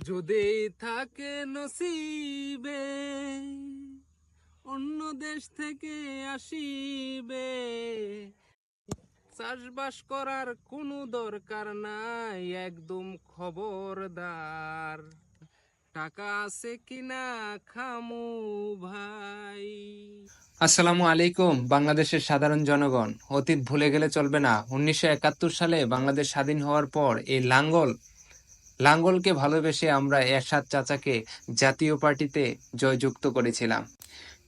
যদি থাকে নসিবে অন্য দেশ থেকে আসিবে, চাষবাস করার কোনো দরকার নাই, একদম খবরদার। টাকা আছে কিনা খামু ভাই। আসসালামু আলাইকুম বাংলাদেশের সাধারণ জনগণ। অতীত ভুলে গেলে চলবে না। 1971 সালে বাংলাদেশ স্বাধীন হওয়ার পর এই লাঙ্গলকে ভালোবেসে আমরা এরশাদ চাচাকে জাতীয় পার্টিতে জয়যুক্ত করেছিলাম।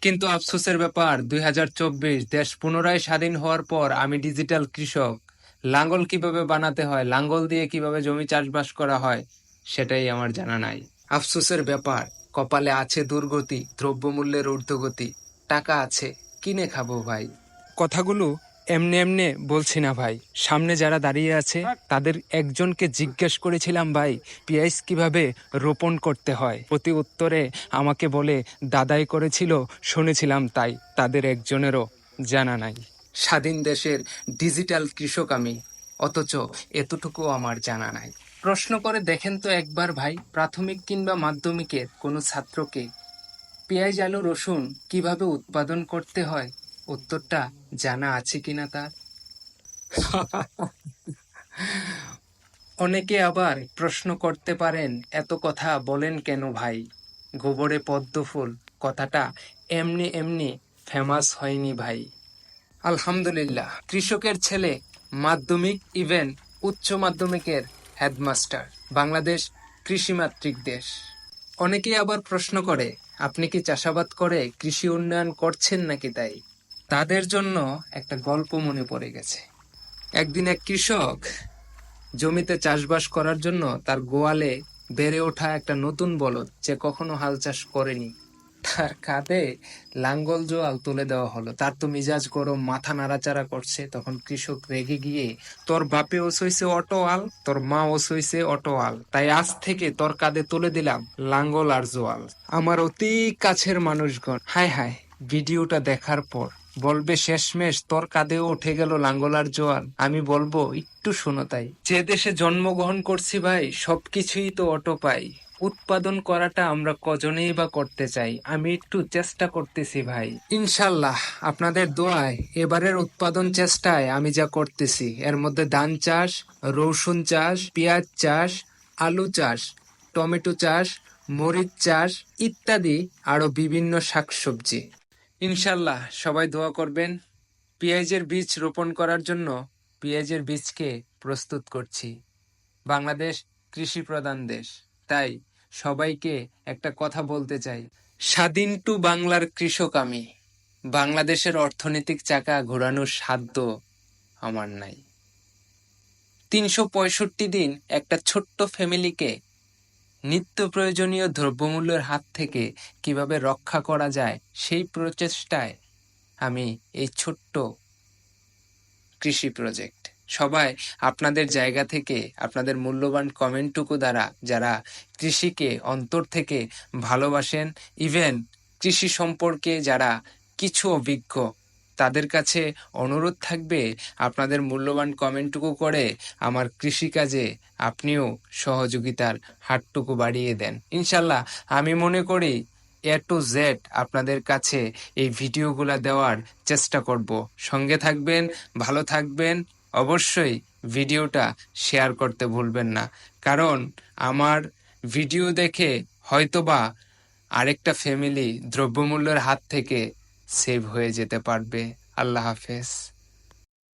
কিন্তু আফসোসের ব্যাপার, 2024 দেশ পুনরায় স্বাধীন হওয়ার পর আমি ডিজিটাল কৃষক। লাঙ্গল কিভাবে বানাতে হয়, লাঙ্গল দিয়ে কিভাবে জমি চাষবাস করা হয়, সেটাই আমার জানা নাই। আফসোসের ব্যাপার, কপালে আছে দুর্গতি, দ্রব্যমূল্যের ঊর্ধ্বগতি। টাকা আছে, কিনে খাবো ভাই। কথাগুলো এমনে এমনে বলছি না ভাই। সামনে যারা দাঁড়িয়ে আছে তাদের একজনকে জিজ্ঞেস করেছিলাম, ভাই পেঁয়াজ কিভাবে রোপণ করতে হয়। প্রতি উত্তরে আমাকে বলে দাদাই করেছিল, শুনেছিলাম তাই। তাদের একজনেরও জানা নাই। স্বাধীন দেশের ডিজিটাল কৃষক আমি, অথচ এতটুকু আমার জানা নাই। প্রশ্ন করে দেখেন তো একবার ভাই, প্রাথমিক কিংবা মাধ্যমিকের কোনো ছাত্রকে পেঁয়াজ, আলু, রসুন কিভাবে উৎপাদন করতে হয় উত্তরটা জানা আছে কিনা তার? অনেকে আবার প্রশ্ন করতে পারেন, এত কথা বলেন কেন ভাই? গোবরে পদ্ম ফুল কথাটা এমনি এমনি ফেমাস হয়নি ভাই। আলহামদুলিল্লাহ, কৃষকের ছেলে, মাধ্যমিক ইভেন উচ্চ মাধ্যমিকের হেডমাস্টার। বাংলাদেশ কৃষিমাতৃক দেশ। অনেকেই আবার প্রশ্ন করে, আপনি কি চাষাবাদ করে কৃষি উন্নয়ন করছেন নাকি? তাই তাদের জন্য একটা গল্প মনে পড়ে গেছে। একদিন এক কৃষক জমিতে চাষবাস করার জন্য তার গোয়ালে বেড়ে ওঠা একটা নতুন বলদ, যে কখনো হাল চাষ করেনি, তার কাঁধে লাঙ্গল জোয়াল তুলে দেওয়া হলো। তার তো মিজাজ গরম, মাথা নাড়াচাড়া করছে। তখন কৃষক রেগে গিয়ে, তোর বাপে ওসইছে অটোয়াল, তোর মা ওসইছে অটোয়াল, তাই আজ থেকে তোর কাঁধে তুলে দিলাম লাঙ্গল আর জোয়াল। আমার অতি কাছের মানুষগণ, হায় হায়, ভিডিওটা দেখার পর বলবে শেষমেশ তোর কাঁধেও উঠে গেল লাঙ্গল আর জোয়াল। আমি বলবো একটু শোনো তাই। যে দেশে জন্মগ্রহণ করছি ভাই, সবকিছুই তো অটো পাই। উৎপাদন করাটা আমরা কজনেই বা করতে চাই। আমি একটু চেষ্টা করতেছি ভাই। ইনশাল্লাহ আপনাদের দোয়ায় এবারের উৎপাদন চেষ্টায় আমি যা করতেছি, এর মধ্যে ধান চাষ, রসুন চাষ, পেঁয়াজ চাষ, আলু চাষ, টমেটো চাষ, মরিচ চাষ ইত্যাদি আরো বিভিন্ন শাকসবজি। ইনশাল্লাহ সবাই দোয়া করবেন। পেঁয়াজের বীজ রোপণ করার জন্য পেঁয়াজের বীজকে প্রস্তুত করছি। বাংলাদেশ কৃষি প্রধান দেশ, তাই সবাইকে একটা কথা বলতে চাই, স্বাধীন টু বাংলার কৃষক আমি। বাংলাদেশের অর্থনৈতিক চাকা ঘোরানোর সাধ্য আমার নাই। 365 দিন একটা ছোট্ট ফ্যামিলিকে নিত্য প্রয়োজনীয় দ্রব্যমূল্যের হাত থেকে কিভাবে রক্ষা করা যায়, সেই প্রচেষ্টায় আমি এই ছোট্ট কৃষি প্রজেক্ট। সবাই আপনাদের জায়গা থেকে আপনাদের মূল্যবান কমেন্টটুকু দ্বারা যারা কৃষিকে অন্তর থেকে ভালোবাসেন, ইভেন কৃষি সম্পর্কে যারা কিছু অভিজ্ঞ, তাদের কাছে অনুরোধ থাকবে আপনাদের মূল্যবান কমেন্টটুকু করে আমার কৃষিকাজে আপনিও সহযোগিতার হাতটুকু বাড়িয়ে দেন। ইনশাল্লাহ আমি মনে করি এ টু জেড আপনাদের কাছে এই ভিডিওগুলা দেওয়ার চেষ্টা করব। সঙ্গে থাকবেন, ভালো থাকবেন। অবশ্যই ভিডিওটা শেয়ার করতে ভুলবেন না, কারণ আমার ভিডিও দেখে হয়তোবা আরেকটা ফ্যামিলি দ্রব্যমূল্যের হাত থেকে সেভ হয়ে যেতে পারবে। আল্লাহ হাফেজ।